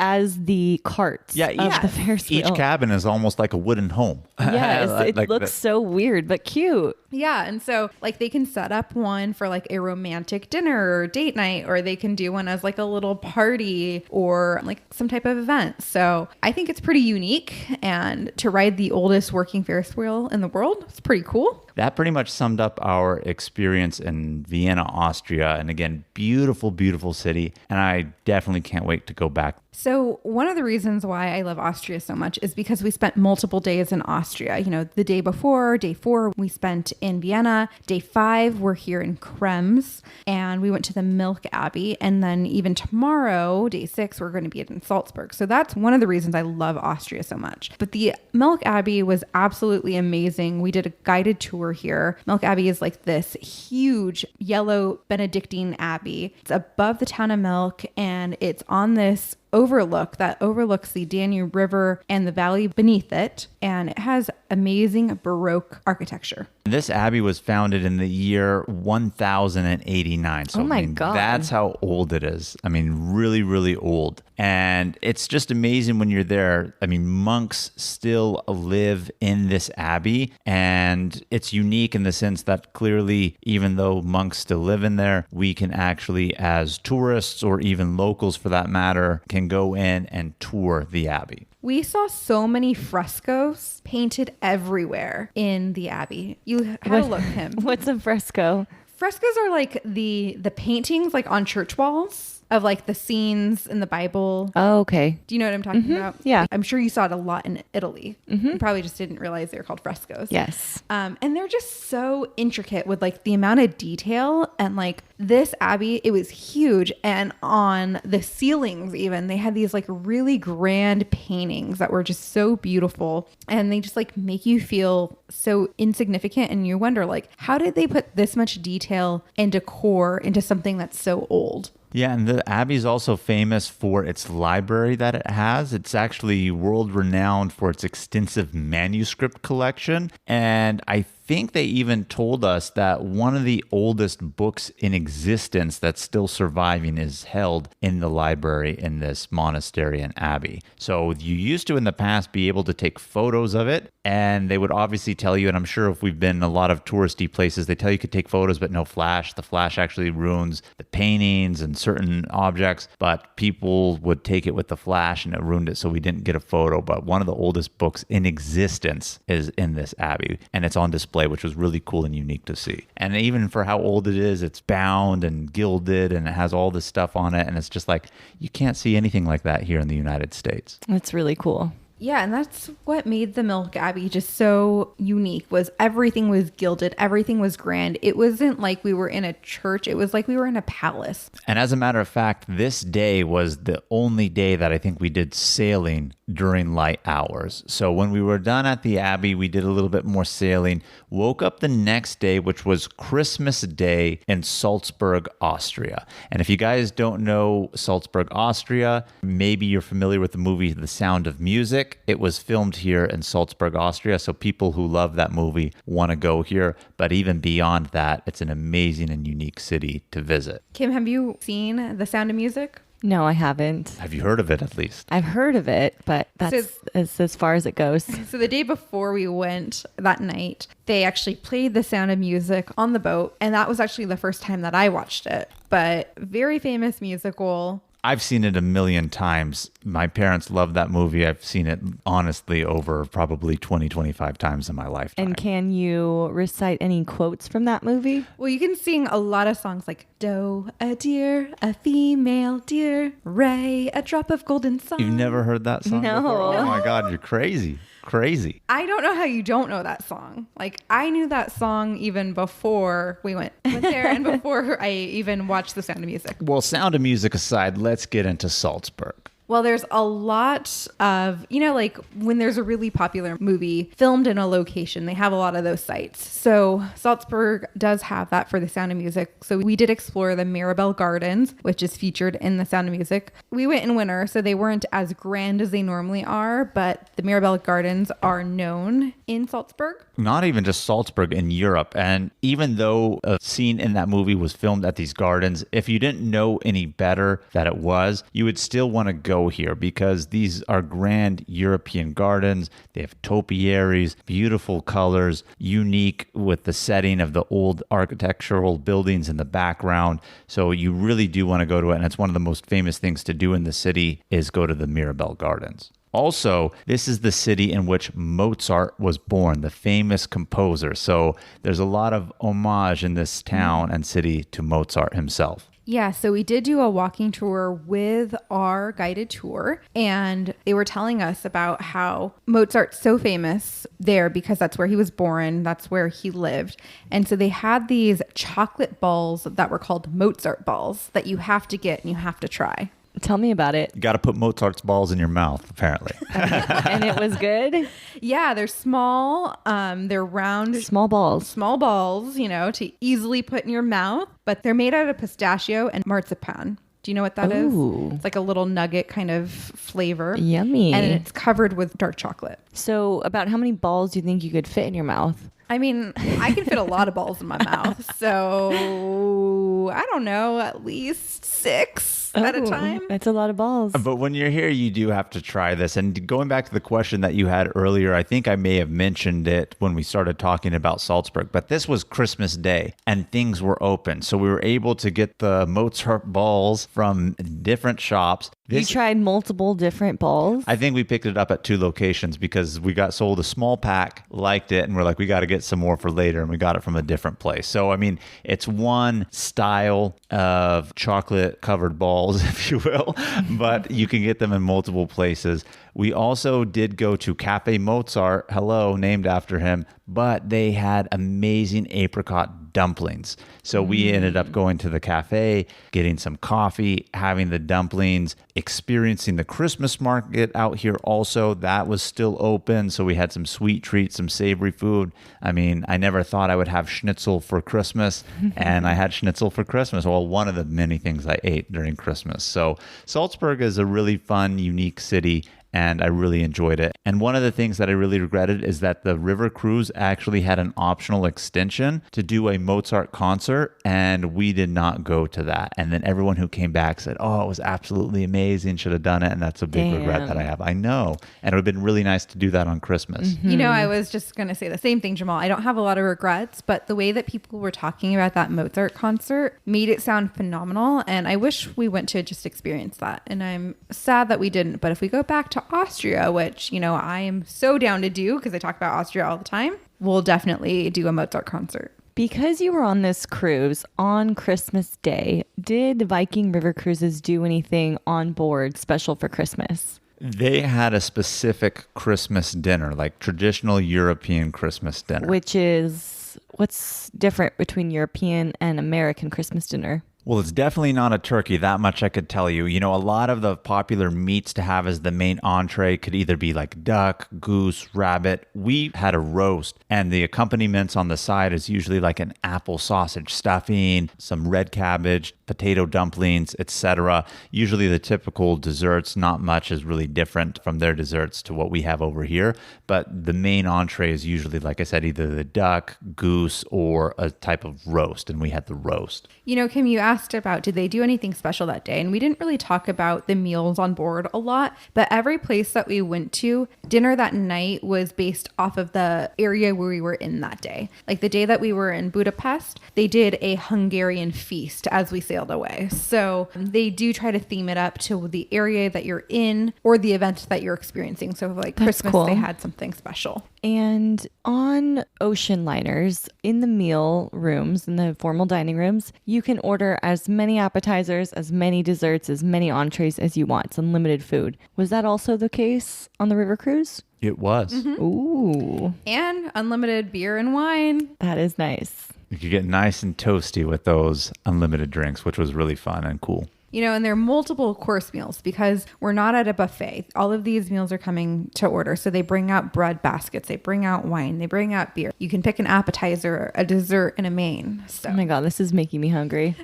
as the carts of the Ferris wheel. Each cabin is almost like a wooden home. Yes, it Like looks so weird, but cute. Yeah. And so like they can set up one for like a romantic dinner or date night, or they can do one as like a little party or like some type of event. So I think it's pretty unique. And to ride the oldest working Ferris wheel in the world, it's pretty cool. That pretty much summed up our experience in Vienna, Austria. And again, beautiful, beautiful city. And I definitely can't wait to go back. So one of the reasons why I love Austria so much is because we spent multiple days in Austria. You know, the day before, day 4, we spent in Vienna. Day 5, we're here in Krems, and we went to the Milk Abbey. And then even tomorrow, day 6, we're going to be in Saltzburg. So that's one of the reasons I love Austria so much. But the Milk Abbey was absolutely amazing. We did a guided tour here. Milk Abbey is like this huge yellow Benedictine abbey. It's above the town of Milk, and it's on this overlook that overlooks the Danube River and the valley beneath it. And it has amazing Baroque architecture. This abbey was founded in the year 1089. So Oh my God. That's how old it is. I mean, really, really old. And it's just amazing when you're there. I mean, monks still live in this abbey, and it's unique in the sense that clearly, even though monks still live in there, we can actually, as tourists or even locals for that matter, can go in and tour the abbey. We saw so many frescoes painted everywhere in the abbey. You had to look, Kim. What's a fresco? Frescoes are like the paintings like on church walls of like the scenes in the Bible. Oh, okay. Do you know what I'm talking about? Yeah. I'm sure you saw it a lot in Italy. You probably just didn't realize they were called frescoes. Yes. And they're just so intricate with like the amount of detail, and like this abbey, it was huge. And on the ceilings even, they had these like really grand paintings that were just so beautiful, and they just like make you feel so insignificant, and you wonder like, how did they put this much detail and decor into something that's so old? Yeah, and the Abbey is also famous for its library that it has. It's actually world renowned for its extensive manuscript collection. And I think they even told us that one of the oldest books in existence that's still surviving is held in the library in this monastery and abbey. So you used to in the past be able to take photos of it, and they would obviously tell you, and I'm sure if we've been in a lot of touristy places, they tell you could take photos, but no flash. The flash actually ruins the paintings and certain objects, but people would take it with the flash and it ruined it, so we didn't get a photo. But one of the oldest books in existence is in this abbey, and it's on display, which was really cool and unique to see. And even for how old it is, it's bound and gilded and it has all this stuff on it, and it's just like, you can't see anything like that here in the United States. That's really cool. Yeah, and that's what made the Milk Abbey just so unique, was everything was gilded, everything was grand. It wasn't like we were in a church, it was like we were in a palace. And as a matter of fact, this day was the only day that I think we did sailing during light hours. So when we were done at the Abbey, we did a little bit more sailing, woke up the next day, which was Christmas Day in Salzburg, Austria. And if you guys don't know Salzburg, Austria, maybe you're familiar with the movie The Sound of Music. It was filmed here in Salzburg, Austria, so people who love that movie want to go here. But even beyond that, it's an amazing and unique city to visit. Kim, have you seen The Sound of Music? No, I haven't. Have you heard of it at least? I've heard of it, but that's as far as it goes. So the day before we went that night, they actually played The Sound of Music on the boat. And that was actually the first time that I watched it. But very famous musical. I've seen it a million times. My parents love that movie. I've seen it, honestly, over probably 20, 25 times in my lifetime. And can you recite any quotes from that movie? Well, you can sing a lot of songs like doe, a deer, a female deer, ray, a drop of golden sun. You've never heard that song No. before? Oh my God, you're crazy. Crazy. I don't know how you don't know that song. Like, I knew that song even before we went there and before I even watched The Sound of Music. Well, Sound of Music aside, let's get into Salzburg. Well, there's a lot of, like when there's a really popular movie filmed in a location, they have a lot of those sites. So Salzburg does have that for The Sound of Music. So we did explore the Mirabelle Gardens, which is featured in The Sound of Music. We went in winter, so they weren't as grand as they normally are, but the Mirabelle Gardens are known in Salzburg. Not even just Salzburg, in Europe. And even though a scene in that movie was filmed at these gardens, if you didn't know any better that it was, you would still want to go here because these are grand European gardens. They have topiaries, beautiful colors, unique with the setting of the old architectural buildings in the background. So you really do want to go to it. And it's one of the most famous things to do in the city is go to the Mirabelle Gardens. Also, this is the city in which Mozart was born, the famous composer. So there's a lot of homage in this town and city to Mozart himself. Yeah, so we did do a walking tour with our guided tour, and they were telling us about how Mozart's so famous there because that's where he was born, that's where he lived. And so they had these chocolate balls that were called Mozart balls that you have to get and you have to try. Tell me about it. You got to put Mozart's balls in your mouth, apparently. And it was good? Yeah, they're small. They're round. Small balls, to easily put in your mouth. But they're made out of pistachio and marzipan. Do you know what that is? It's like a little nugget kind of flavor. Yummy. And it's covered with dark chocolate. So about how many balls do you think you could fit in your mouth? I mean, I can fit a lot of balls in my mouth. So I don't know, at least 6 at a time. That's a lot of balls. But when you're here, you do have to try this. And going back to the question that you had earlier, I think I may have mentioned it when we started talking about Salzburg, but this was Christmas Day and things were open. So we were able to get the Mozart balls from different shops. You tried multiple different balls? I think we picked it up at 2 locations because we got sold a small pack, liked it, and we're like, we got to get some more for later, and we got it from a different place. So, I mean, it's one style of chocolate-covered balls, if you will, but you can get them in multiple places. We also did go to Cafe Mozart, named after him, but they had amazing apricot dumplings. So we ended up going to the cafe, getting some coffee, having the dumplings, experiencing the Christmas market out here also. That was still open. So we had some sweet treats, some savory food. I mean, I never thought I would have schnitzel for Christmas, and I had schnitzel for Christmas. Well, one of the many things I ate during Christmas. So Salzburg is a really fun, unique city, and I really enjoyed it. And one of the things that I really regretted is that the river cruise actually had an optional extension to do a Mozart concert, and we did not go to that. And then everyone who came back said, oh, it was absolutely amazing, should have done it. And that's a big regret that I have. I know. And it would have been really nice to do that on Christmas. I was just going to say the same thing, Jamal. I don't have a lot of regrets, but the way that people were talking about that Mozart concert made it sound phenomenal. And I wish we went to just experience that. And I'm sad that we didn't. But if we go back to Austria, which, I am so down to do because I talk about Austria all the time, we'll definitely do a Mozart concert. Because you were on this cruise on Christmas Day, did Viking River Cruises do anything on board special for Christmas? They had a specific Christmas dinner, like traditional European Christmas dinner. Which is, what's different between European and American Christmas dinner? Well, it's definitely not a turkey. That much I could tell you. A lot of the popular meats to have as the main entree could either be like duck, goose, rabbit. We had a roast, and the accompaniments on the side is usually like an apple sausage stuffing, some red cabbage, potato dumplings, etc. Usually the typical desserts, not much is really different from their desserts to what we have over here. But the main entree is usually, like I said, either the duck, goose, or a type of roast, and we had the roast. Kim, you asked about did they do anything special that day, and we didn't really talk about the meals on board a lot, but every place that we went to, dinner that night was based off of the area where we were in that day. Like the day that we were in Budapest, they did a Hungarian feast as we sailed away. So they do try to theme it up to the area that you're in or the event that you're experiencing. So like That's Christmas, cool. They had something special. And on ocean liners, in the meal rooms, in the formal dining rooms, you can order as many appetizers, as many desserts, as many entrees as you want. It's unlimited food. Was that also the case on the river cruise? It was. Mm-hmm. Ooh. And unlimited beer and wine. That is nice. You could get nice and toasty with those unlimited drinks, which was really fun and cool. And there are multiple course meals because we're not at a buffet. All of these meals are coming to order. So they bring out bread baskets, they bring out wine, they bring out beer. You can pick an appetizer, a dessert, and a main. So. Oh my God, this is making me hungry.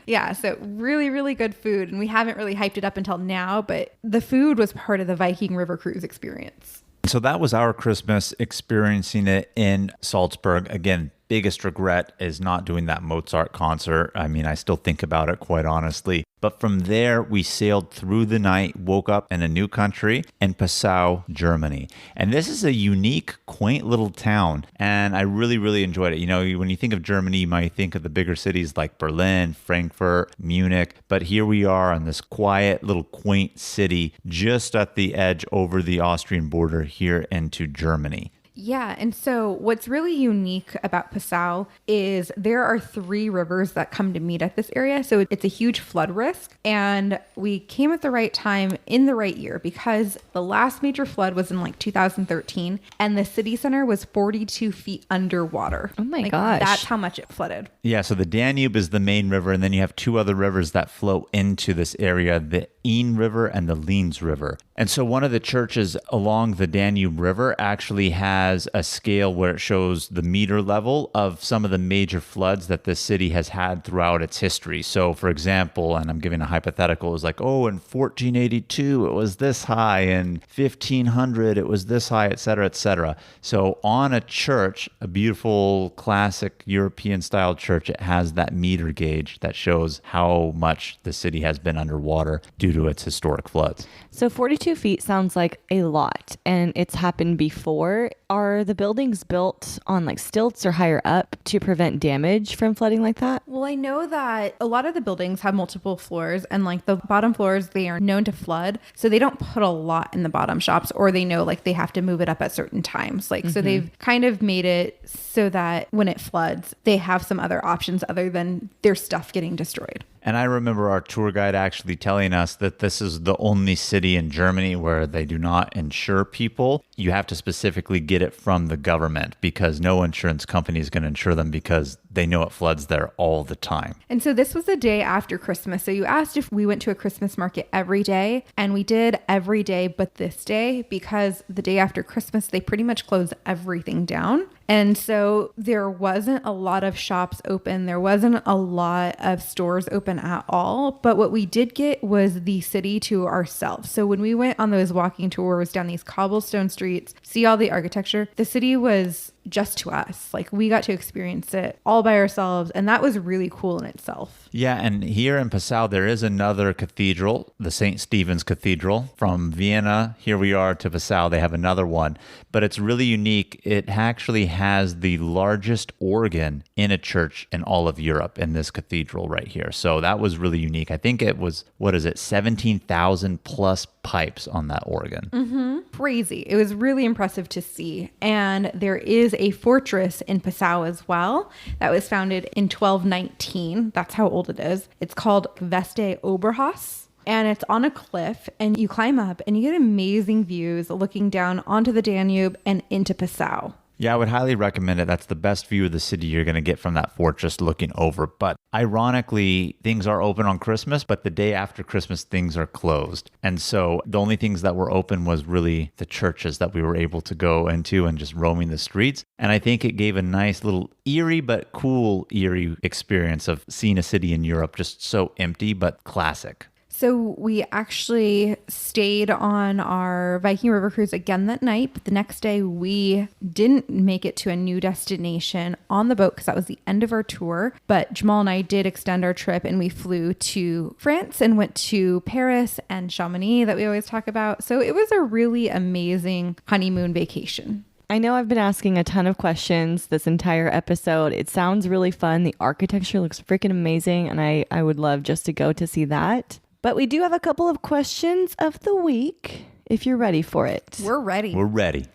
Yeah, so really, really good food. And we haven't really hyped it up until now, but the food was part of the Viking River Cruise experience. So that was our Christmas, experiencing it in Saltzburg. Again, biggest regret is not doing that Mozart concert. I mean, I still think about it, quite honestly. But from there, we sailed through the night, woke up in a new country in Passau, Germany. And this is a unique, quaint little town. And I really, really enjoyed it. When you think of Germany, you might think of the bigger cities like Berlin, Frankfurt, Munich. But here we are on this quiet little quaint city just at the edge over the Austrian border here into Germany. Yeah. And so what's really unique about Passau is there are 3 rivers that come to meet at this area. So it's a huge flood risk. And we came at the right time in the right year because the last major flood was in like 2013 and the city center was 42 feet underwater. Oh my gosh. That's how much it flooded. Yeah. So the Danube is the main river. And then you have 2 other rivers that flow into this area, the Inn River and the Linz River. And so one of the churches along the Danube River actually has a scale where it shows the meter level of some of the major floods that this city has had throughout its history. So for example, and I'm giving a hypothetical, it was like, in 1482, it was this high, in 1500, it was this high, et cetera, et cetera. So on a church, a beautiful classic European style church, it has that meter gauge that shows how much the city has been underwater due to its historic floods. So 42 feet sounds like a lot, and it's happened before. Are the buildings built on like stilts or higher up to prevent damage from flooding like that? Well, I know that a lot of the buildings have multiple floors and like the bottom floors, they are known to flood. So they don't put a lot in the bottom shops, or they know like they have to move it up at certain times. So they've kind of made it so that when it floods, they have some other options other than their stuff getting destroyed. And I remember our tour guide actually telling us that this is the only city in Germany where they do not insure people. You have to specifically get it from the government because no insurance company is going to insure them because they know it floods there all the time. And so this was the day after Christmas. So you asked if we went to a Christmas market every day, and we did every day but this day because the day after Christmas, they pretty much close everything down. And so there wasn't a lot of shops open. There wasn't a lot of stores open at all. But what we did get was the city to ourselves. So when we went on those walking tours down these cobblestone streets, see all the architecture, the city was just to us. Like we got to experience it all by ourselves. And that was really cool in itself. Yeah. And here in Passau, there is another cathedral, the St. Stephen's Cathedral. From Vienna, here we are, to Passau, they have another one. But it's really unique. It actually has the largest organ in a church in all of Europe in this cathedral right here. So that was really unique. I think it was, 17,000 plus pipes on that organ. Mm-hmm. Crazy. It was really impressive to see. And there is a fortress in Passau as well that was founded in 1219. That's how old it is. It's called Veste Oberhaus. And it's on a cliff, and you climb up and you get amazing views looking down onto the Danube and into Passau. Yeah, I would highly recommend it. That's the best view of the city you're going to get from that fortress looking over. But ironically, things are open on Christmas, but the day after Christmas, things are closed. And so the only things that were open was really the churches that we were able to go into and just roaming the streets. And I think it gave a nice little eerie but cool eerie experience of seeing a city in Europe just so empty but classic. So we actually stayed on our Viking River cruise again that night, but the next day we didn't make it to a new destination on the boat because that was the end of our tour. But Jamal and I did extend our trip, and we flew to France and went to Paris and Chamonix that we always talk about. So it was a really amazing honeymoon vacation. I know I've been asking a ton of questions this entire episode. It sounds really fun. The architecture looks freaking amazing, and I would love just to go to see that. But we do have a couple of questions of the week, if you're ready for it. We're ready. We're ready.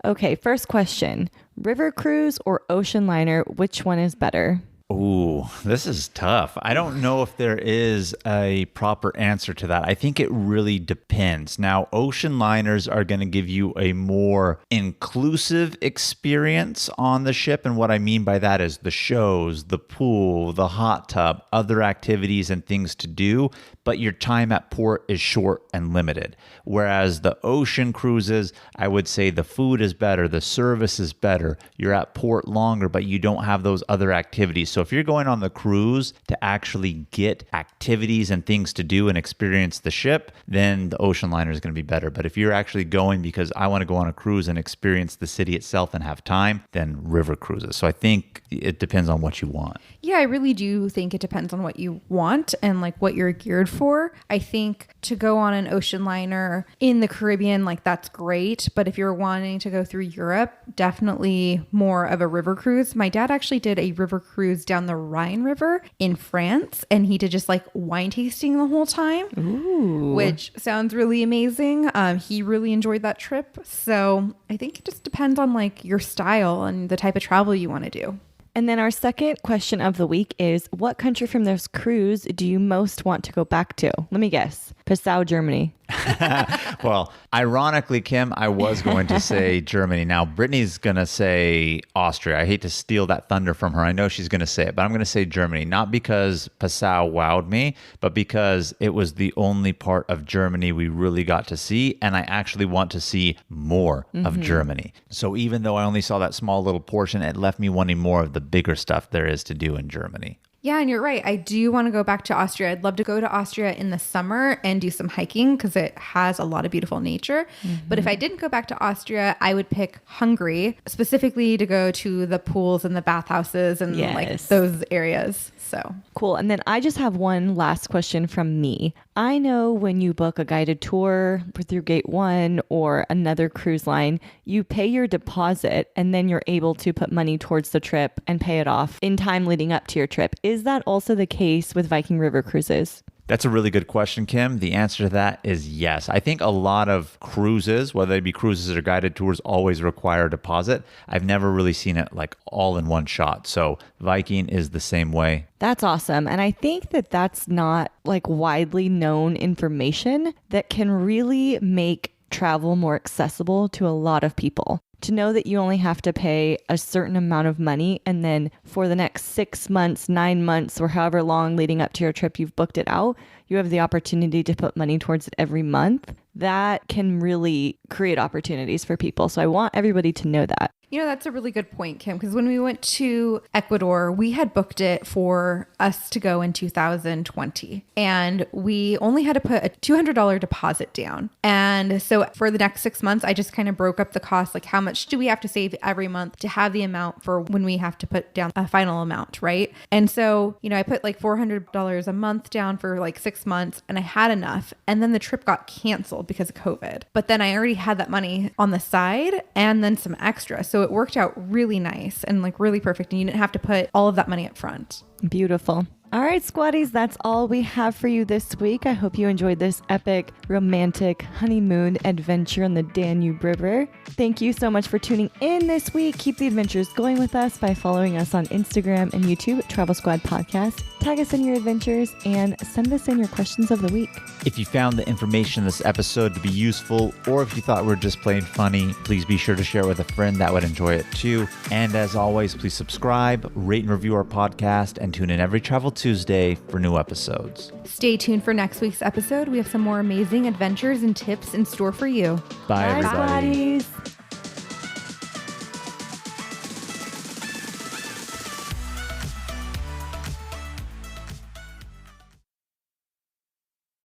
Okay, first question. River cruise or ocean liner, which one is better? Ooh, this is tough. I don't know if there is a proper answer to that. I think it really depends. Now, ocean liners are going to give you a more inclusive experience on the ship. And what I mean by that is the shows, the pool, the hot tub, other activities and things to do. But your time at port is short and limited. Whereas the ocean cruises, I would say the food is better, the service is better. You're at port longer, but you don't have those other activities. So if you're going on the cruise to actually get activities and things to do and experience the ship, then the ocean liner is going to be better. But if you're actually going because I want to go on a cruise and experience the city itself and have time, then river cruises. So I think it depends on what you want. Yeah, I really do think it depends on what you want and like what you're geared for. I think to go on an ocean liner in the Caribbean, like that's great. But if you're wanting to go through Europe, definitely more of a river cruise. My dad actually did a river cruise down the Rhine River in France, and he did just like wine tasting the whole time. Ooh. Which sounds really amazing. He really enjoyed that trip. So I think it just depends on like your style and the type of travel you want to do. And then our second question of the week is, what country from this cruise do you most want to go back to? Let me guess. Passau, Germany. Well, ironically, Kim, I was going to say Germany. Now, Brittany's going to say Austria. I hate to steal that thunder from her. I know she's going to say it, but I'm going to say Germany. Not because Passau wowed me, but because it was the only part of Germany we really got to see. And I actually want to see more of Germany. So even though I only saw that small little portion, it left me wanting more of the bigger stuff there is to do in Germany. Yeah, and you're right. I do want to go back to Austria. I'd love to go to Austria in the summer and do some hiking because it has a lot of beautiful nature. But if I didn't go back to Austria, I would pick Hungary, specifically to go to the pools and the bathhouses and like those areas. So cool. And then I just have one last question from me. I know when you book a guided tour through Gate 1 or another cruise line, you pay your deposit and then you're able to put money towards the trip and pay it off in time leading up to your trip. Is that also the case with Viking River cruises? That's a really good question, Kim. The answer to that is yes. I think a lot of cruises, whether they be cruises or guided tours, always require a deposit. I've never really seen it like all in one shot. So Viking is the same way. That's awesome. And I think that that's not like widely known information that can really make travel more accessible to a lot of people. To know that you only have to pay a certain amount of money and then for the next 6 months, 9 months, or however long leading up to your trip you've booked it out, you have the opportunity to put money towards it every month. That can really create opportunities for people. So I want everybody to know that. You know, that's a really good point, Kim, because when we went to Ecuador, we had booked it for us to go in 2020. And we only had to put a $200 deposit down. And so for the next 6 months, I just kind of broke up the cost. Like, how much do we have to save every month to have the amount for when we have to put down a final amount, right? And so, you know, I put like $400 a month down for like 6 months, and I had enough. And then the trip got canceled because of COVID. But then I already had that money on the side and then some extra. So it worked out really nice and like really perfect. And you didn't have to put all of that money up front. Beautiful. All right, squaddies, that's all we have for you this week. I hope you enjoyed this epic, romantic honeymoon adventure on the Danube River. Thank you so much for tuning in this week. Keep the adventures going with us by following us on Instagram and YouTube, Travel Squad Podcast. Tag us in your adventures and send us in your questions of the week. If you found the information in this episode to be useful, or if you thought we were just plain funny, please be sure to share it with a friend that would enjoy it too. And as always, please subscribe, rate and review our podcast, and tune in every Travel Tuesday for new episodes. Stay tuned for next week's episode. We have some more amazing adventures and tips in store for you. Bye everybody. Bye, squaddies.